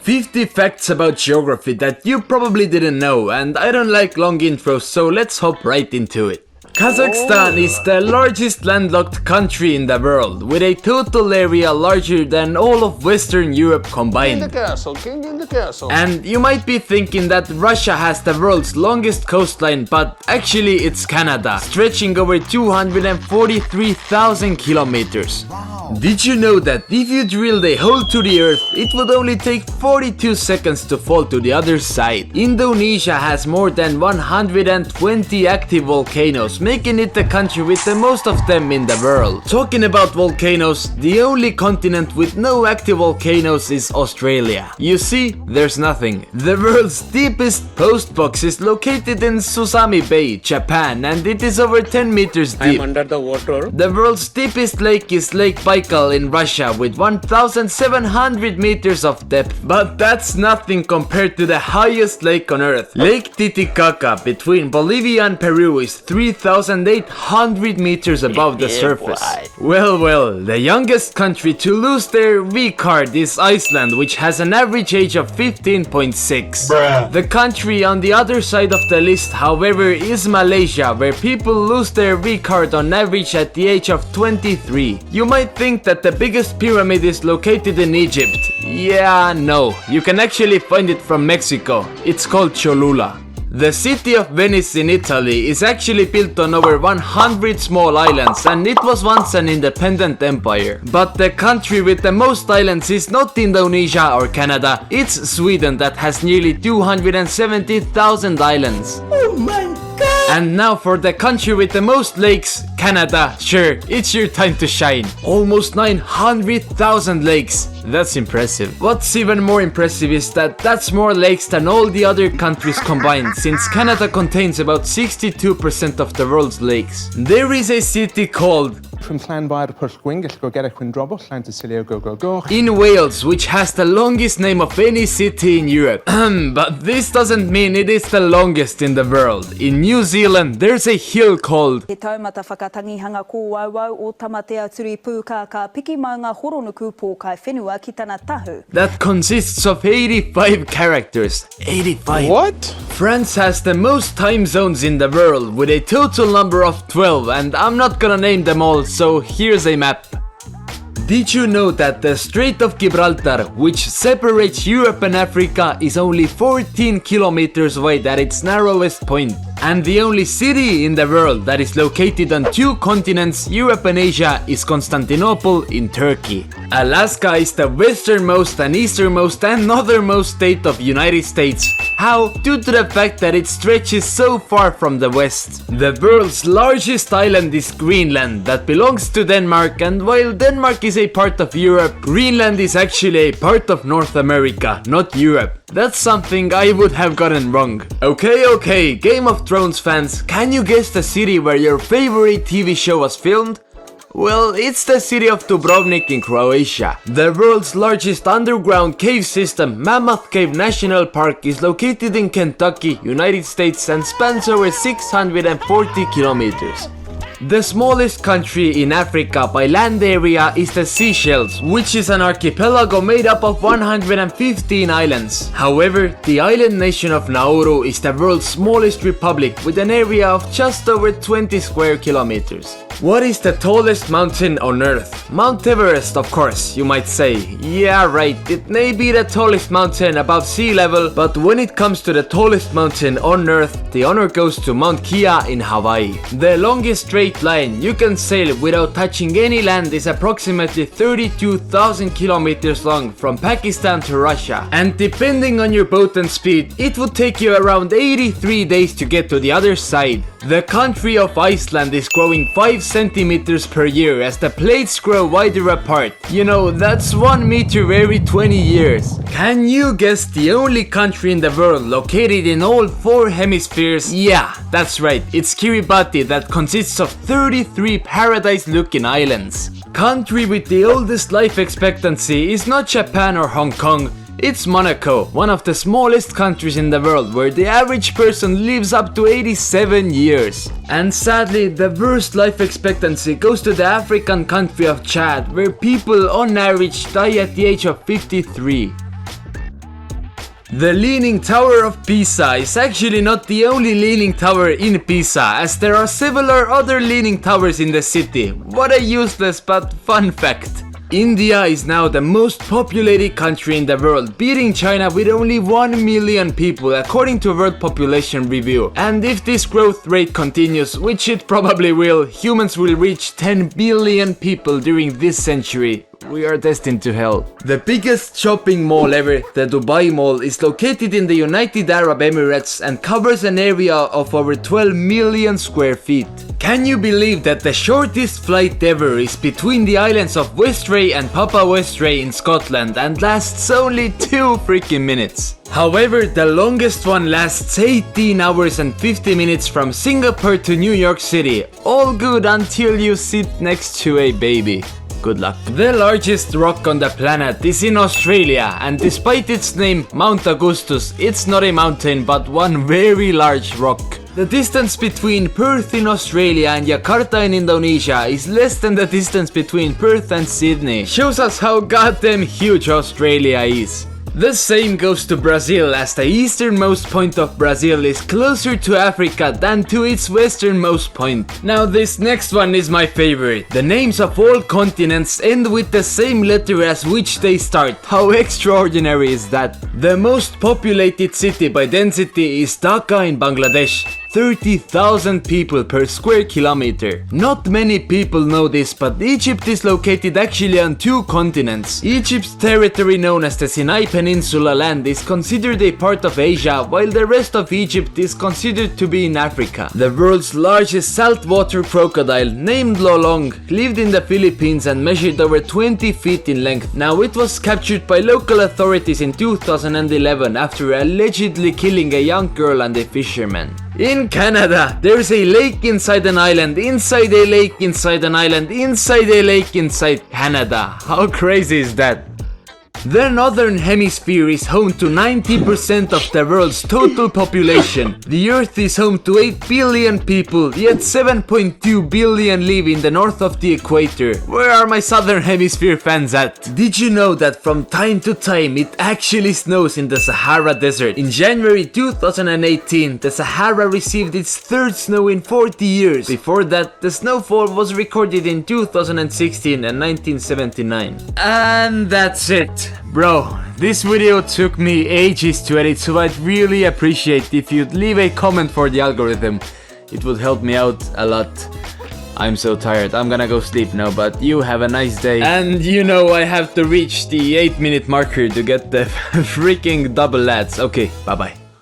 50 facts about geography that you probably didn't know, and I don't like long intros, so let's hop right into it. Kazakhstan is the largest landlocked country in the world, with a total area larger than all of Western Europe combined. King in the castle. And you might be thinking that Russia has the world's longest coastline, but actually it's Canada, stretching over 243,000 kilometers. Wow. Did you know that if you drilled a hole to the earth, it would only take 42 seconds to fall to the other side? Indonesia has more than 120 active volcanoes, making it the country with the most of them in the world. Talking about volcanoes, the only continent with no active volcanoes is Australia. You see, there's nothing. The world's deepest postbox is located in Susami Bay, Japan, and it is over 10 meters deep. I'm under the water. The world's deepest lake is Lake Baikal in Russia with 1,700 meters of depth. But that's nothing compared to the highest lake on earth. Lake Titicaca between Bolivia and Peru is 3,800 meters above the surface. Well, the youngest country to lose their V card is Iceland, which has an average age of 15.6. The country on the other side of the list, however, is Malaysia, where people lose their V card on average at the age of 23. You might think that the biggest pyramid is located in Egypt. Yeah, no, you can actually find it from Mexico. It's called Cholula. The city of Venice in Italy is actually built on over 100 small islands, and it was once an independent empire. But the country with the most islands is not Indonesia or Canada, it's Sweden that has nearly 270,000 islands. Oh my god! And now for the country with the most lakes, Canada. Sure, it's your time to shine. Almost 900,000 lakes. That's impressive. What's even more impressive is that that's more lakes than all the other countries combined, since Canada contains about 62% of the world's lakes. There is a city called in Wales, which has the longest name of any city in Europe. But this doesn't mean it is the longest in the world. In New Zealand, there's a hill called that consists of 85 characters. 85. What? France has the most time zones in the world with a total number of 12, and I'm not gonna name them all, so here's a map. Did you know that the Strait of Gibraltar, which separates Europe and Africa, is only 14 kilometers wide at its narrowest point? And the only city in the world that is located on two continents, Europe and Asia, is Constantinople in Turkey. Alaska is the westernmost and easternmost and northernmost state of United States. How? Due to the fact that it stretches so far from the west. The world's largest island is Greenland, that belongs to Denmark, and while Denmark is a part of Europe, Greenland is actually a part of North America, not Europe. That's something I would have gotten wrong. Okay, Game of Thrones fans, can you guess the city where your favorite TV show was filmed? Well, it's the city of Dubrovnik in Croatia. The world's largest underground cave system, Mammoth Cave National Park, is located in Kentucky, United States, and spans over 640 kilometers. The smallest country in Africa by land area is the Seychelles, which is an archipelago made up of 115 islands. However, the island nation of Nauru is the world's smallest republic with an area of just over 20 square kilometers. What is the tallest mountain on Earth? Mount Everest, of course, you might say. Yeah, right, it may be the tallest mountain above sea level, but when it comes to the tallest mountain on Earth, the honor goes to Mount Kia in Hawaii. The longest straight line you can sail without touching any land is approximately 32,000 kilometers long from Pakistan to Russia. And depending on your boat and speed, it would take you around 83 days to get to the other side. The country of Iceland is growing 5 centimeters per year as the plates grow wider apart. You know, that's 1 meter every 20 years. Can you guess the only country in the world located in all 4 hemispheres? Yeah, that's right, it's Kiribati, that consists of 33 paradise-looking islands. Country with the oldest life expectancy is not Japan or Hong Kong. It's Monaco, one of the smallest countries in the world, where the average person lives up to 87 years. And sadly, the worst life expectancy goes to the African country of Chad, where people on average die at the age of 53. The Leaning Tower of Pisa is actually not the only leaning tower in Pisa, as there are several other leaning towers in the city. What a useless but fun fact. India is now the most populated country in the world, beating China with only 1 million people according to World Population Review. And if this growth rate continues, which it probably will, humans will reach 10 billion people during this century. We are destined to hell. The biggest shopping mall ever, the Dubai Mall, is located in the United Arab Emirates and covers an area of over 12 million square feet. Can you believe that the shortest flight ever is between the islands of Westray and Papa Westray in Scotland and lasts only 2 freaking minutes? However, the longest one lasts 18 hours and 50 minutes from Singapore to New York City. All good until you sit next to a baby. Good luck. The largest rock on the planet is in Australia, and despite its name Mount Augustus, it's not a mountain but one very large rock. The distance between Perth in Australia and Jakarta in Indonesia is less than the distance between Perth and Sydney. Shows us how goddamn huge Australia is. The same goes to Brazil, as the easternmost point of Brazil is closer to Africa than to its westernmost point. Now this next one is my favorite. The names of all continents end with the same letter as which they start. How extraordinary is that? The most populated city by density is Dhaka in Bangladesh. 30,000 people per square kilometer. Not many people know this, but Egypt is located actually on 2 continents. Egypt's territory, known as the Sinai Peninsula land, is considered a part of Asia, while the rest of Egypt is considered to be in Africa. The world's largest saltwater crocodile, named Lolong, lived in the Philippines and measured over 20 feet in length. Now it was captured by local authorities in 2011 after allegedly killing a young girl and a fisherman. In Canada, there's a lake inside an island, inside a lake inside an island, inside a lake inside Canada. How crazy is that? The Northern Hemisphere is home to 90% of the world's total population. The Earth is home to 8 billion people, yet 7.2 billion live in the north of the equator. Where are my Southern Hemisphere fans at? Did you know that from time to time it actually snows in the Sahara Desert? In January 2018, the Sahara received its 3rd snow in 40 years. Before that, the snowfall was recorded in 2016 and 1979. And that's it. Bro, this video took me ages to edit, so I'd really appreciate if you'd leave a comment for the algorithm. It would help me out a lot. I'm so tired, I'm gonna go sleep now, but you have a nice day. And you know I have to reach the 8-minute marker to get the freaking double lads. Okay, bye bye.